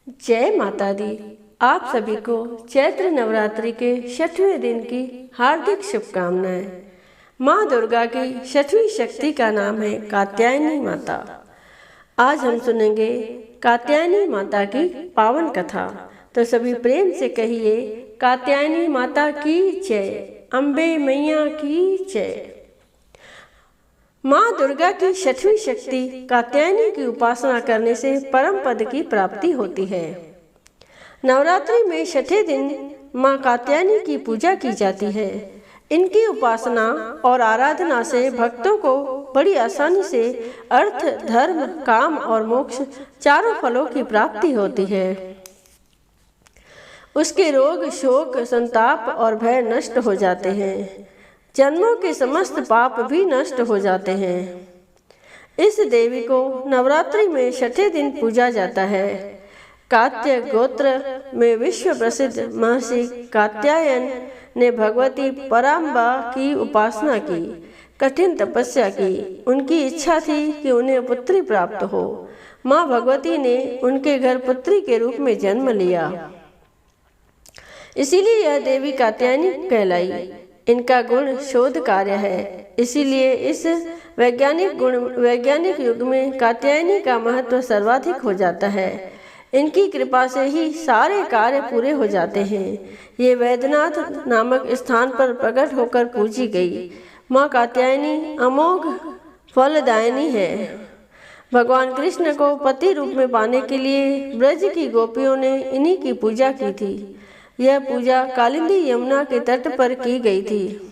जय माता दी। आप सभी को चैत्र नवरात्रि के 6वें दिन की हार्दिक शुभकामनाएं। माँ दुर्गा की 6वीं शक्ति का नाम है कात्यायनी माता। आज हम सुनेंगे कात्यायनी माता की पावन कथा। तो सभी प्रेम से कहिए, कात्यायनी माता की जय, अम्बे मैया की जय। माँ दुर्गा की 6वीं शक्ति कात्यायनी की उपासना करने से परम पद की प्राप्ति होती है। नवरात्रि में 6ठे दिन माँ कात्यायनी की पूजा की जाती है। इनकी उपासना और आराधना से भक्तों को बड़ी आसानी से अर्थ, धर्म, काम और मोक्ष चारों फलों की प्राप्ति होती है। उसके रोग, शोक, संताप और भय नष्ट हो जाते हैं। जन्मों के समस्त पाप भी नष्ट हो जाते हैं। इस देवी को नवरात्रि में 6ठे दिन पूजा जाता है। कात्य गोत्र में विश्व प्रसिद्ध महर्षि कात्यायन ने भगवती पराम्बा की उपासना की, कठिन तपस्या की। उनकी इच्छा थी कि उन्हें पुत्री प्राप्त हो। माँ भगवती ने उनके घर पुत्री के रूप में जन्म लिया, इसीलिए यह देवी कात्यायनी कहलाई। इनका गुण शोध कार्य है, इसीलिए इस वैज्ञानिक युग में कात्यायनी का महत्व सर्वाधिक हो जाता है। इनकी कृपा से ही सारे कार्य पूरे हो जाते हैं। ये वैद्यनाथ नामक स्थान पर प्रकट होकर पूजी गई। माँ कात्यायनी अमोघ फलदायिनी है। भगवान कृष्ण को पति रूप में पाने के लिए ब्रज की गोपियों ने इन्हीं की पूजा की थी। यह पूजा कालिंदी यमुना के तट पर की गई थी,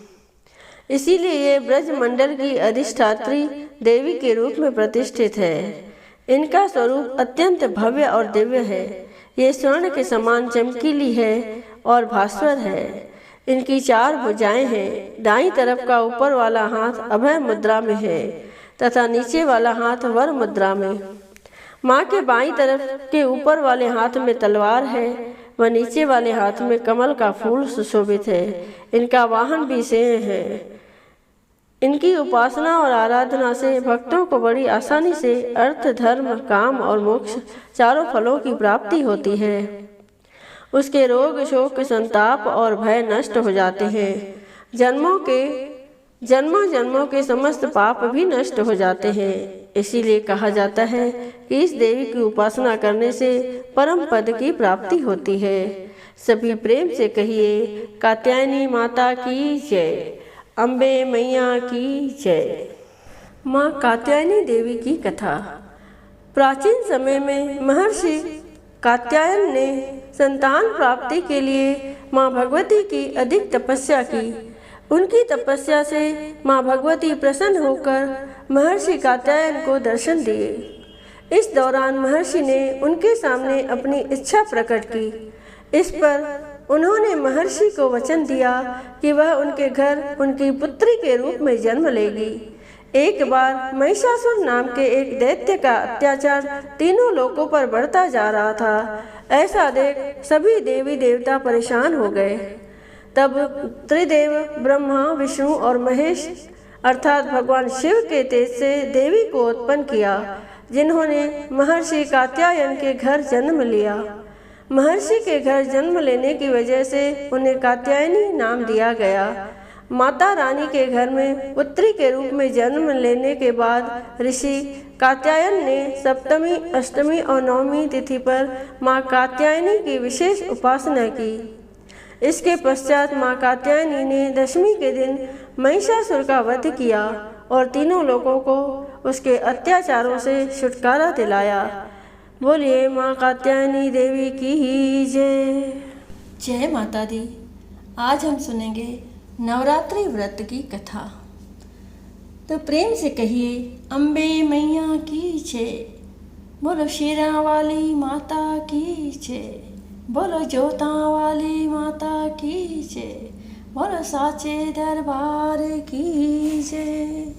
इसीलिए ये ब्रज मंडल की अधिष्ठात्री देवी के रूप में प्रतिष्ठित है। इनका स्वरूप अत्यंत भव्य और दिव्य है। ये स्वर्ण के समान चमकीली है और भास्वर है। इनकी 4 भुजाएं हैं। दाईं तरफ का ऊपर वाला हाथ अभय मुद्रा में है तथा नीचे वाला हाथ वर मुद्रा में। माँ के बाईं तरफ के ऊपर वाले हाथ में तलवार है व नीचे वाले हाथ में कमल का फूल सुशोभित है। इनका वाहन भी सिंह है। इनकी उपासना और आराधना से भक्तों को बड़ी आसानी से अर्थ, धर्म, काम और मोक्ष चारों फलों की प्राप्ति होती है। उसके रोग, शोक, संताप और भय नष्ट हो जाते हैं। जन्मों के समस्त पाप भी नष्ट हो जाते हैं। इसीलिए कहा जाता है कि इस देवी की उपासना करने से परम पद की प्राप्ति होती है। सभी प्रेम से कहिए, कात्यायनी माता की जय, अम्बे मैया की जय। माँ कात्यायनी देवी की कथा। प्राचीन समय में महर्षि कात्यायन ने संतान प्राप्ति के लिए माँ भगवती की अधिक तपस्या की। उनकी तपस्या से माँ भगवती प्रसन्न होकर महर्षि कात्यायन को दर्शन दिए। इस दौरान महर्षि ने उनके सामने अपनी इच्छा प्रकट की। इस पर उन्होंने महर्षि को वचन दिया कि वह उनके घर उनकी पुत्री के रूप में जन्म लेगी। एक बार महिषासुर नाम के एक दैत्य का अत्याचार तीनों लोकों पर बढ़ता जा रहा था। ऐसा देख सभी देवी देवता परेशान हो गए। तब त्रिदेव ब्रह्मा, विष्णु और महेश अर्थात भगवान शिव के तेज से देवी को उत्पन्न किया, जिन्होंने महर्षि कात्यायन के घर जन्म लिया। महर्षि के घर जन्म लेने की वजह से उन्हें कात्यायनी नाम दिया गया। माता रानी के घर में पुत्री के रूप में जन्म लेने के बाद ऋषि कात्यायन ने सप्तमी, अष्टमी और नवमी तिथि पर माँ कात्यायनी की विशेष उपासना की। इसके पश्चात माँ कात्यायनी ने दशमी के दिन महिषासुर का वध किया और तीनों लोगों को उसके अत्याचारों से छुटकारा दिलाया। बोलिए माँ कात्यायनी देवी की जय। जय माता दी। आज हम सुनेंगे नवरात्रि व्रत की कथा। तो प्रेम से कहिए, अम्बे मैया की जय। बोलो शेरा वाली माता की जय। बोलो जोता वाली माता की जय। बोलो साचे दरबार की जय।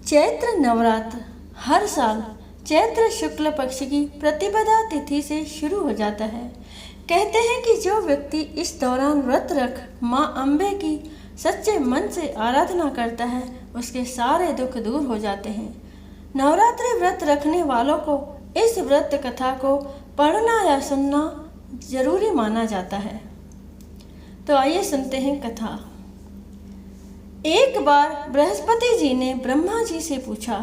चैत्र नवरात्र हर साल चैत्र शुक्ल पक्ष की प्रतिपदा तिथि से शुरू हो जाता है। कहते हैं कि जो व्यक्ति इस दौरान व्रत रख माँ अम्बे की सच्चे मन से आराधना करता है, उसके सारे दुख दूर हो जाते हैं। नवरात्रि व्रत रखने वालों को इस व्रत कथा को पढ़ना या सुनना जरूरी माना जाता है। तो आइए सुनते हैं कथा। एक बार बृहस्पति जी ने ब्रह्मा जी से पूछा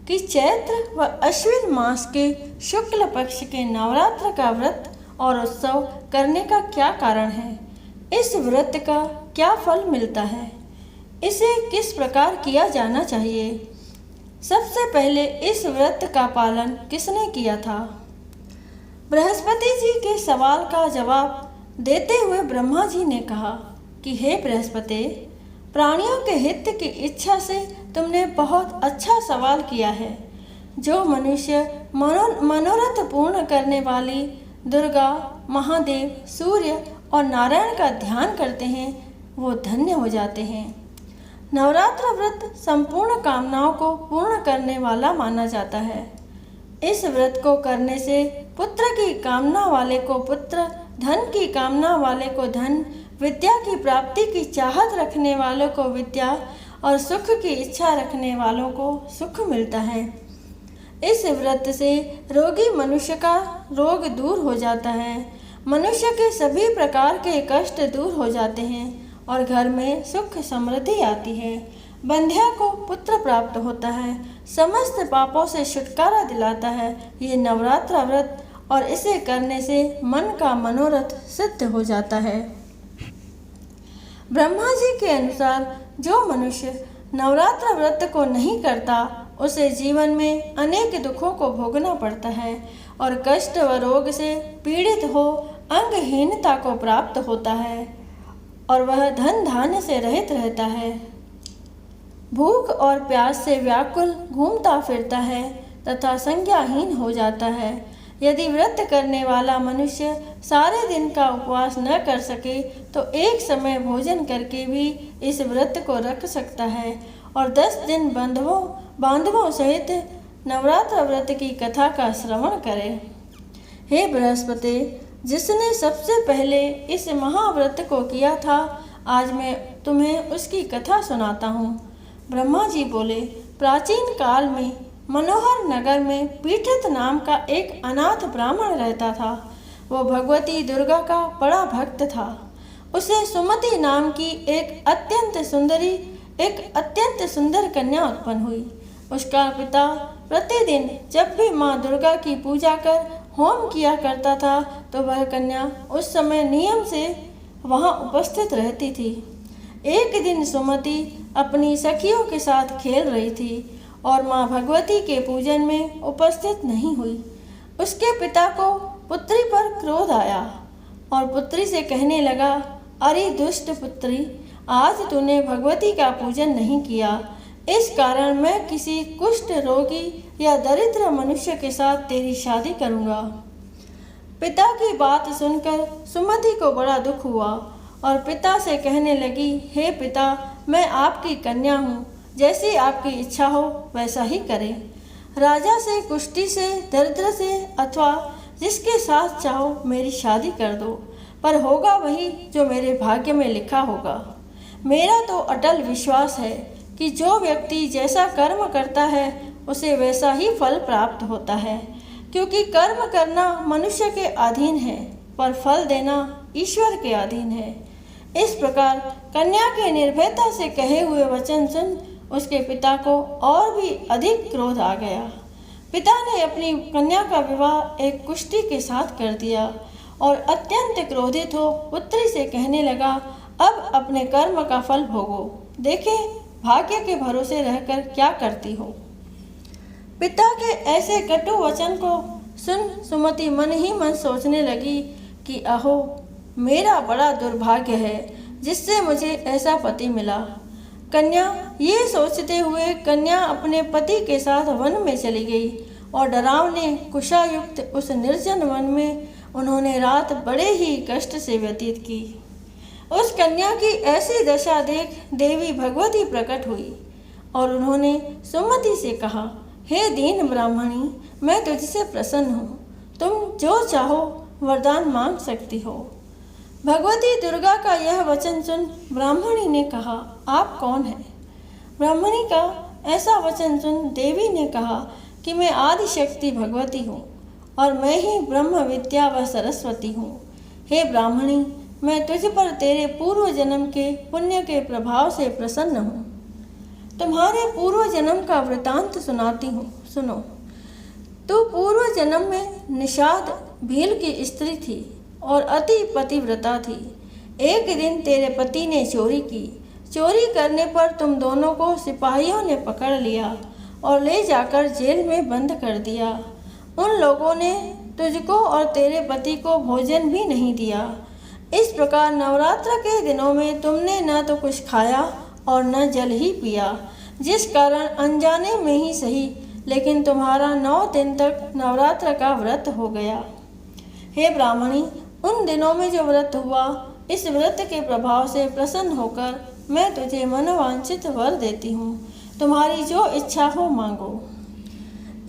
कि चैत्र व अश्विन मास के शुक्ल पक्ष के नवरात्र का व्रत और उत्सव करने का क्या कारण है? इस व्रत का क्या फल मिलता है? इसे किस प्रकार किया जाना चाहिए? सबसे पहले इस व्रत का पालन किसने किया था? बृहस्पति जी के सवाल का जवाब देते हुए ब्रह्मा जी ने कहा कि हे बृहस्पति, प्राणियों के हित की इच्छा से तुमने बहुत अच्छा सवाल किया है। जो मनुष्य मनोरथ पूर्ण करने वाली दुर्गा, महादेव, सूर्य और नारायण का ध्यान करते हैं वो धन्य हो जाते हैं। नवरात्र व्रत संपूर्ण कामनाओं को पूर्ण करने वाला माना जाता है। इस व्रत को करने से पुत्र की कामना वाले को पुत्र, धन की कामना वाले को धन, विद्या की प्राप्ति की चाहत रखने वालों को विद्या और सुख की इच्छा रखने वालों को सुख मिलता है। इस व्रत से रोगी मनुष्य का रोग दूर हो जाता है, मनुष्य के सभी प्रकार के कष्ट दूर हो जाते हैं और घर में सुख समृद्धि आती है। बंध्या को पुत्र प्राप्त होता है, समस्त पापों से छुटकारा दिलाता है ये नवरात्र व्रत, और इसे करने से मन का मनोरथ सिद्ध हो जाता है। ब्रह्मा जी के अनुसार जो मनुष्य नवरात्र व्रत को नहीं करता उसे जीवन में अनेक दुखों को भोगना पड़ता है और कष्ट व रोग से पीड़ित हो अंगहीनता को प्राप्त होता है और वह धन धान्य से रहित रहता है। भूख और प्यास से व्याकुल घूमता फिरता है तथा संज्ञाहीन हो जाता है। यदि व्रत करने वाला मनुष्य सारे दिन का उपवास न कर सके तो एक समय भोजन करके भी इस व्रत को रख सकता है और 10 दिन बांधवों सहित नवरात्र व्रत की कथा का श्रवण करे। हे बृहस्पति, जिसने सबसे पहले इस महाव्रत को किया था, आज मैं तुम्हें उसकी कथा सुनाता हूँ। ब्रह्मा जी बोले, प्राचीन काल में मनोहर नगर में पीठित नाम का एक अनाथ ब्राह्मण रहता था। वो भगवती दुर्गा का बड़ा भक्त था। उसे सुमति नाम की एक अत्यंत सुंदर कन्या उत्पन्न हुई। उसका पिता प्रतिदिन जब भी माँ दुर्गा की पूजा कर होम किया करता था तो वह कन्या उस समय नियम से वहाँ उपस्थित रहती थी। एक दिन सुमति अपनी सखियों के साथ खेल रही थी और माँ भगवती के पूजन में उपस्थित नहीं हुई। उसके पिता को पुत्री पर क्रोध आया और पुत्री से कहने लगा, अरे दुष्ट पुत्री, आज तूने भगवती का पूजन नहीं किया, इस कारण मैं किसी कुष्ठ रोगी या दरिद्र मनुष्य के साथ तेरी शादी करूँगा। पिता की बात सुनकर सुमति को बड़ा दुख हुआ और पिता से कहने लगी, हे पिता, मैं आपकी कन्या हूँ, जैसी आपकी इच्छा हो वैसा ही करें। राजा से, कुष्ठी से, दरिद्र से अथवा जिसके साथ चाहो मेरी शादी कर दो, पर होगा वही जो मेरे भाग्य में लिखा होगा। मेरा तो अटल विश्वास है कि जो व्यक्ति जैसा कर्म करता है उसे वैसा ही फल प्राप्त होता है, क्योंकि कर्म करना मनुष्य के अधीन है पर फल देना ईश्वर के अधीन है। इस प्रकार कन्या के निर्भयता से कहे हुए वचन सुन उसके पिता को और भी अधिक क्रोध आ गया। पिता ने अपनी कन्या का विवाह एक कुष्ठी के साथ कर दिया और अत्यंत क्रोधित हो पुत्री से कहने लगा, अब अपने कर्म का फल भोगो, देखे भाग्य के भरोसे रहकर क्या करती हो। पिता के ऐसे कटु वचन को सुन सुमति मन ही मन सोचने लगी कि अहो, मेरा बड़ा दुर्भाग्य है जिससे मुझे ऐसा पति मिला। कन्या ये सोचते हुए कन्या अपने पति के साथ वन में चली गई और डरावने कुशायुक्त उस निर्जन वन में उन्होंने रात बड़े ही कष्ट से व्यतीत की। उस कन्या की ऐसी दशा देख देवी भगवती प्रकट हुई और उन्होंने सुमति से कहा, हे दीन ब्राह्मणी, मैं तुझसे प्रसन्न हूँ, तुम जो चाहो वरदान मांग सकती हो। भगवती दुर्गा का यह वचन सुन ब्राह्मणी ने कहा, आप कौन हैं? ब्राह्मणी का ऐसा वचन सुन देवी ने कहा कि मैं आदिशक्ति भगवती हूँ और मैं ही ब्रह्म विद्या व सरस्वती हूँ। हे ब्राह्मणी, मैं तुझ पर तेरे पूर्व जन्म के पुण्य के प्रभाव से प्रसन्न हूँ। तुम्हारे पूर्व जन्म का वृतांत सुनाती हूँ, सुनो। तू पूर्व जन्म में निषाद भील की स्त्री थी और अति पतिव्रता थी। एक दिन तेरे पति ने चोरी की। चोरी करने पर तुम दोनों को सिपाहियों ने पकड़ लिया और ले जाकर जेल में बंद कर दिया। उन लोगों ने तुझको और तेरे पति को भोजन भी नहीं दिया। इस प्रकार नवरात्र के दिनों में तुमने न तो कुछ खाया और न जल ही पिया, जिस कारण अनजाने में ही सही लेकिन तुम्हारा 9 दिन तक नवरात्र का व्रत हो गया। हे ब्राह्मणी, उन दिनों में जो व्रत हुआ, इस व्रत के प्रभाव से प्रसन्न होकर मैं तुझे मनोवांछित वर देती हूँ। तुम्हारी जो इच्छा हो मांगो।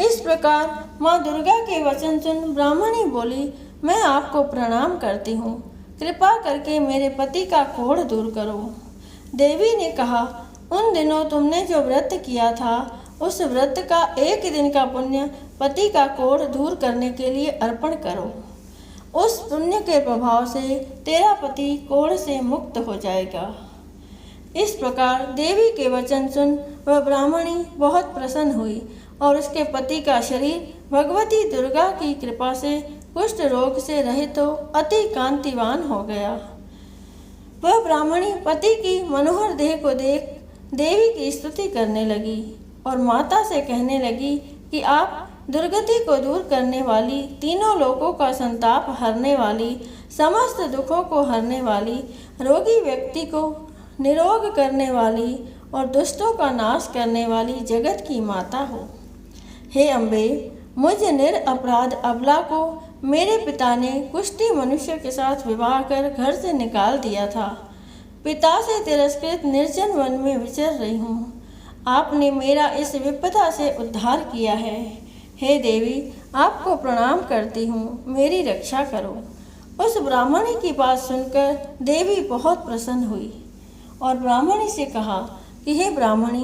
इस प्रकार माँ दुर्गा के वचन सुन ब्राह्मणी बोली, मैं आपको प्रणाम करती हूँ। कृपा करके मेरे पति का कोढ़ दूर करो। देवी ने कहा, उन दिनों तुमने जो व्रत किया था, उस व्रत का 1 दिन का पुण्य पति का कोढ़ दूर करने के लिए अर्पण करो। उस पुण्य के प्रभाव से तेरा पति कोढ़ से मुक्त हो जाएगा। इस प्रकार देवी के वचन सुन वह ब्राह्मणी बहुत प्रसन्न हुई और उसके पति का शरीर भगवती दुर्गा की कृपा से कुष्ठ रोग से रहित तो अति कांतिवान हो गया। वह ब्राह्मणी पति की मनोहर देह को देख देवी की स्तुति करने लगी और माता से कहने लगी कि आप दुर्गति को दूर करने वाली, तीनों लोकों का संताप हरने वाली, समस्त दुखों को हरने वाली, रोगी व्यक्ति को निरोग करने वाली और दुष्टों का नाश करने वाली जगत की माता हो। हे अम्बे, मुझ निरपराध अबला को मेरे पिता ने कुष्ठी मनुष्य के साथ विवाह कर घर से निकाल दिया था। पिता से तिरस्कृत निर्जन वन में विचर रही हूँ। आपने मेरा इस विपदा से उद्धार किया है। हे देवी, आपको प्रणाम करती हूँ, मेरी रक्षा करो। उस ब्राह्मणी की बात सुनकर देवी बहुत प्रसन्न हुई और ब्राह्मणी से कहा कि हे ब्राह्मणी,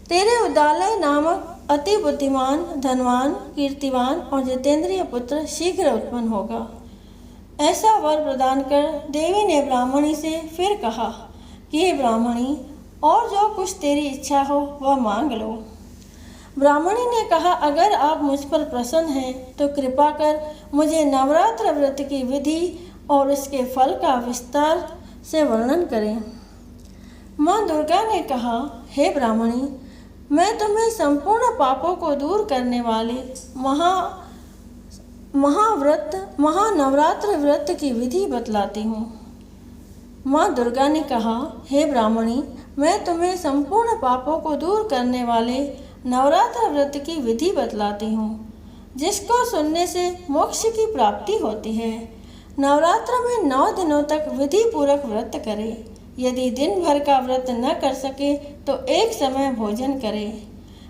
तेरे उदालय नामक अति बुद्धिमान, धनवान, कीर्तिवान और जितेंद्रिय पुत्र शीघ्र उत्पन्न होगा। ऐसा वर प्रदान कर देवी ने ब्राह्मणी से फिर कहा कि हे ब्राह्मणी, और जो कुछ तेरी इच्छा हो वह मांग लो। ब्राह्मणी ने कहा, अगर आप मुझ पर प्रसन्न हैं तो कृपा कर मुझे नवरात्र व्रत की विधि और इसके फल का विस्तार से वर्णन करें। माँ दुर्गा ने कहा, हे ब्राह्मणी, मैं तुम्हें संपूर्ण पापों को दूर करने वाले महानवरात्र व्रत की विधि बतलाती हूँ। माँ दुर्गा ने कहा, हे ब्राह्मणी, मैं तुम्हें संपूर्ण पापों को दूर करने वाले नवरात्र व्रत की विधि बतलाती हूँ, जिसको सुनने से मोक्ष की प्राप्ति होती है। नवरात्र में 9 दिनों तक विधि पूर्वक व्रत करे। यदि दिन भर का व्रत न कर सके तो एक समय भोजन करे।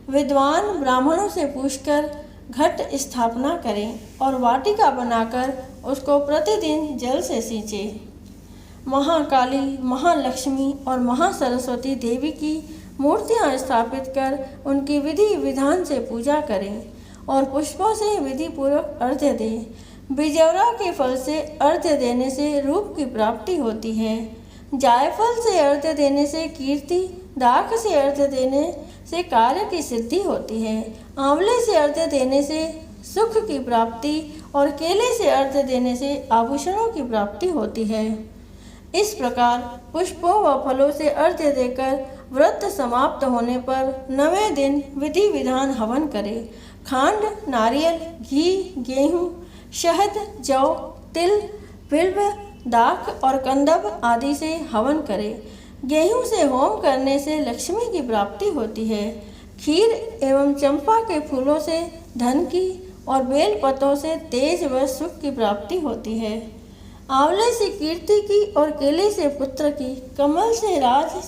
विद्वान ब्राह्मणों से पूछकर घट स्थापना करें और वाटिका बनाकर उसको प्रतिदिन जल से सींचे। महाकाली, महालक्ष्मी और महासरस्वती देवी की मूर्तियां स्थापित कर उनकी विधि विधान से पूजा करें और पुष्पों से विधि पूर्वक अर्घ्य दें। बिजौरा के फल से अर्घ्य देने से रूप की प्राप्ति होती है। जायफल से अर्घ्य देने से कीर्ति, दाख से अर्घ्य देने से कार्य की सिद्धि होती है, आंवले से अर्घ्य देने से सुख की प्राप्ति और केले से अर्घ्य देने से आभूषणों की प्राप्ति होती है। इस प्रकार पुष्पों व फलों से अर्घ्य देकर व्रत समाप्त होने पर 9वें दिन विधि विधान हवन करें। खांड, नारियल, घी, गेहूँ, शहद, जौ, तिल, बिल्व, दाख और कंदब आदि से हवन करें। गेहूं से होम करने से लक्ष्मी की प्राप्ति होती है। खीर एवं चंपा के फूलों से धन की और बेल पत्तों से तेज व सुख की प्राप्ति होती है। आंवले से कीर्ति की और केले से पुत्र की, कमल से राज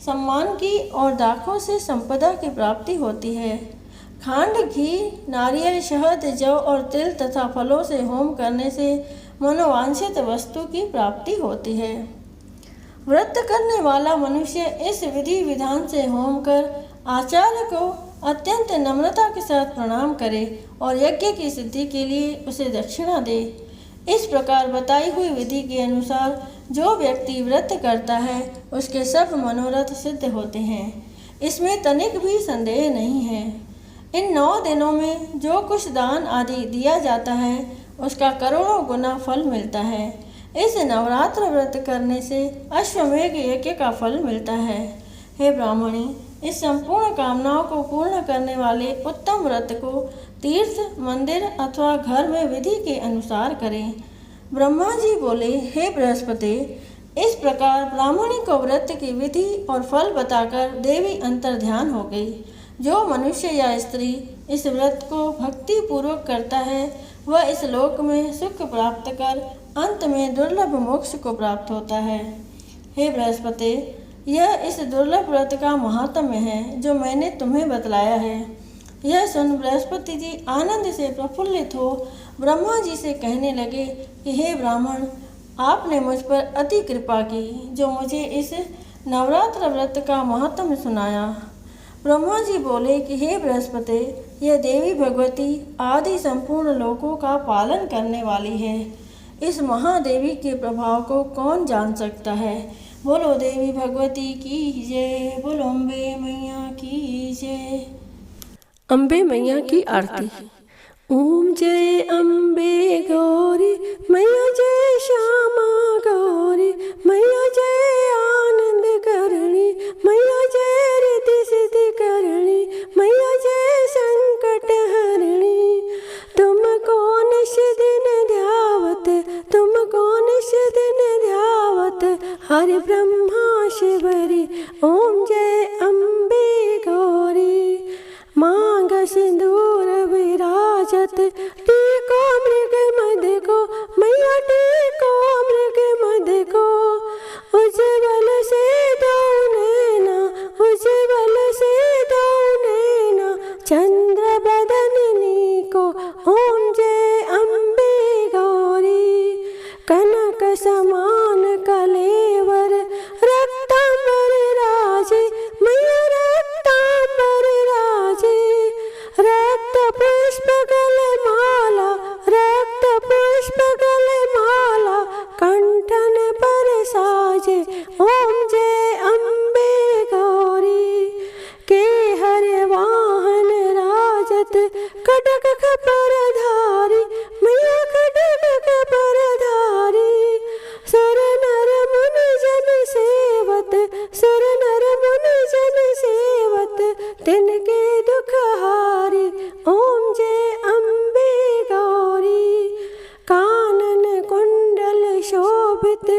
सम्मान की और दाखों से संपदा की प्राप्ति होती है। खांड, घी, नारियल, शहद, जौ और तिल तथा फलों से होम करने से मनोवांछित वस्तु की प्राप्ति होती है। व्रत करने वाला मनुष्य इस विधि विधान से होम कर आचार्य को अत्यंत नम्रता के साथ प्रणाम करे और यज्ञ की सिद्धि के लिए उसे दक्षिणा दे। इस प्रकार बताई हुई विधि के अनुसार जो व्यक्ति व्रत करता है उसके सब मनोरथ सिद्ध होते हैं, इसमें तनिक भी संदेह नहीं है। इन 9 दिनों में जो कुछ दान आदि दिया जाता है उसका करोड़ों गुना फल मिलता है। इस नवरात्र व्रत करने से अश्वमेघ यज्ञ का फल मिलता है। हे ब्राह्मणी, इस संपूर्ण कामनाओं को पूर्ण करने वाले उत्तम व्रत को तीर्थ, मंदिर अथवा घर में विधि के अनुसार करें। ब्रह्मा जी बोले, हे बृहस्पति, इस प्रकार ब्राह्मणी को व्रत की विधि और फल बताकर देवी अंतर्ध्यान हो गई। जो मनुष्य या स्त्री इस व्रत को भक्ति पूर्वक करता है वह इस लोक में सुख प्राप्त कर अंत में दुर्लभ मोक्ष को प्राप्त होता है। हे बृहस्पति, यह इस दुर्लभ व्रत का महात्म्य है जो मैंने तुम्हें बतलाया है। यह सुन बृहस्पति जी आनंद से प्रफुल्लित हो ब्रह्मा जी से कहने लगे कि हे ब्राह्मण, आपने मुझ पर अति कृपा की जो मुझे इस नवरात्र व्रत का महात्म्य सुनाया। ब्रह्मा जी बोले कि हे बृहस्पति, यह देवी भगवती आदि संपूर्ण लोकों का पालन करने वाली है। इस महादेवी के प्रभाव को कौन जान सकता है। बोलो देवी भगवती की जय, बोलो अम्बे मैया की जय। अम्बे मैया की आरती। ओम जय अम्बे गौरी मैया, जय श्यामा गौरी मैया, जय आनंद करणी मैया, जय रिद्धि सिद्धि करणी मैया, जय संकट हरणी। तुमको निश दिन ध्यावत, तुमको निश दिन ध्यावत हरि ब्रह्मा शिवरी। ओम जय अम्बे गौरी। मांग सिंदूर विराजत, टीको मृग मद को मैया, टीको मृग मद को। उज्ज्वल से दो नैना, उज्ज्वल से दो नैना चंद्र बदननी को। ओम जय अम्बे गौरी। कनक समान कलेवर रक्तांबर राजे मैया, रक्तांबर राजे। रक्त पुष्प गल माला, रक्त पुष्प गल माला कंठन पर साजे। ओम जय अम्बे गौरी। के हर वाहन राजत, खड्ग खपर धारी मैया, खड्ग खपर धारी। सुर नर मुनि जन सेवत, सुर नर मुनि जन सेवत तिनके दुख हारी। ओम जय अम्बे गौरी। कानन कुंडल शोभित,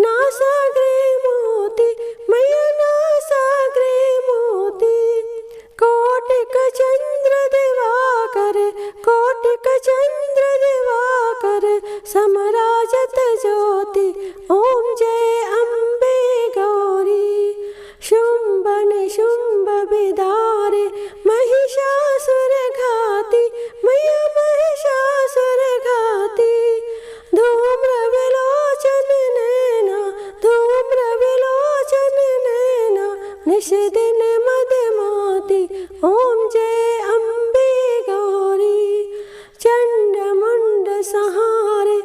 नासाग्रे मोती मैया, नासाग्रे मोती। कोटिक चंद्र दिवाकर, कोटिक चंद्र दिवाकर समराजत ज्योति। ओम जय अम्बे गौरी। शुंभ निशुंभ विदारे महिषासुर घाती मैया, महिषासुर घाती। धूम्र विलोचन नैना, धूम्र विलोचन नैना निश दिन मदमाती। ओम जय अम्बे गौरी। चंड मुंड सहारे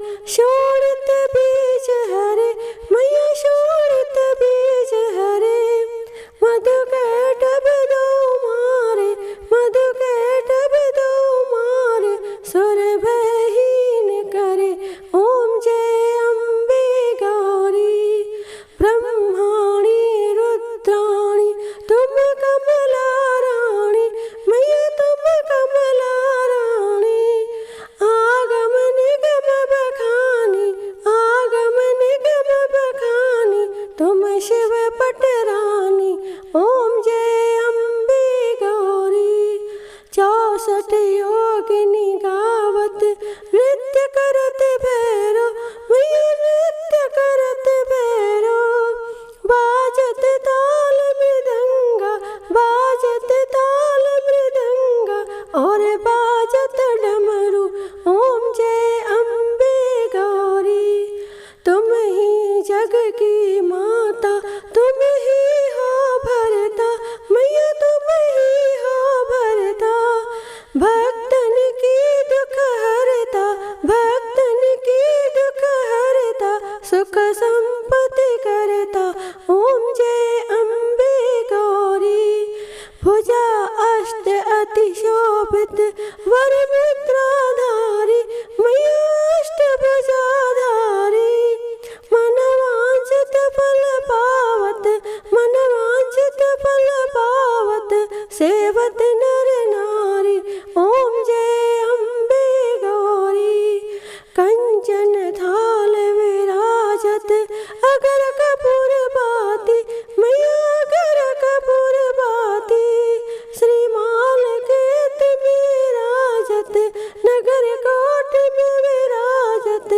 कोट में विराजत,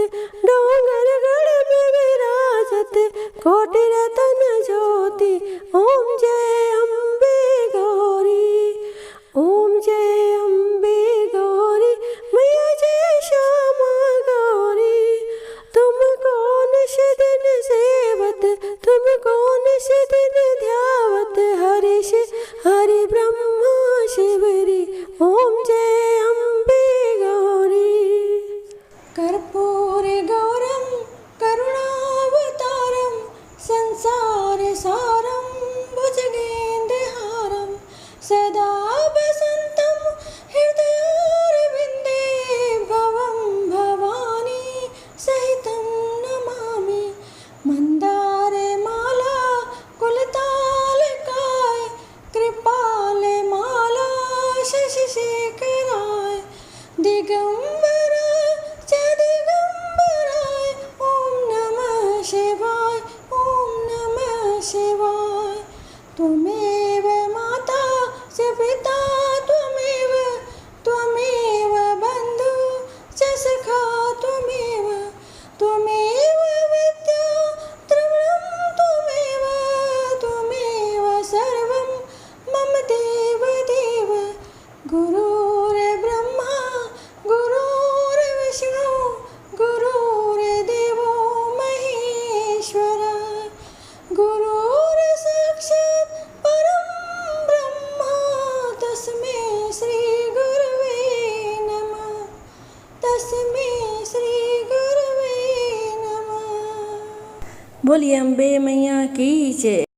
डोंगरगढ़ में विराजत, कोटि रतन ज्योति। ओम जय अम्बे गौरी, ओम जय अम्बे गौरी, मैया जय श्यामा गौरी। तुमको निश दिन सेवत, तुमको निश दिन ध्यावत, हरिश हरि ब्रह्मा शिवरी। ओम जय अम्बे गौरी। कर्पूर गौरम करुणावतारम, संसार सारम भुजगेन्द्रहारम, सदा वसन्तं हृदयारविन्दे, भवं भवानी सहितं नमामि। मंदारे माला कुलतालकाय, कृपाल माला शशिशेखराय, दिगंबराय च दिगंबराय। ओम नमः शिवाय, ओम नमः शिवाय। त्वमेव माता च पिता त्वमेव, त्वमेव बन्धु च सखा त्वमेव, त्वमेव विद्या द्रविणं त्वमेव, त्वमेव सर्वं मम देव देव। गुरुर्ब्रह्मा गुरुर्विष्णु, गुरुर्देवो महेश्वरः, गुरुर्साक्षात् परं ब्रह्म, तस्मै श्री गुरवे नमः, तस्मै श्री गुरवे नमः। बोलिए अम्बे मैया की जय।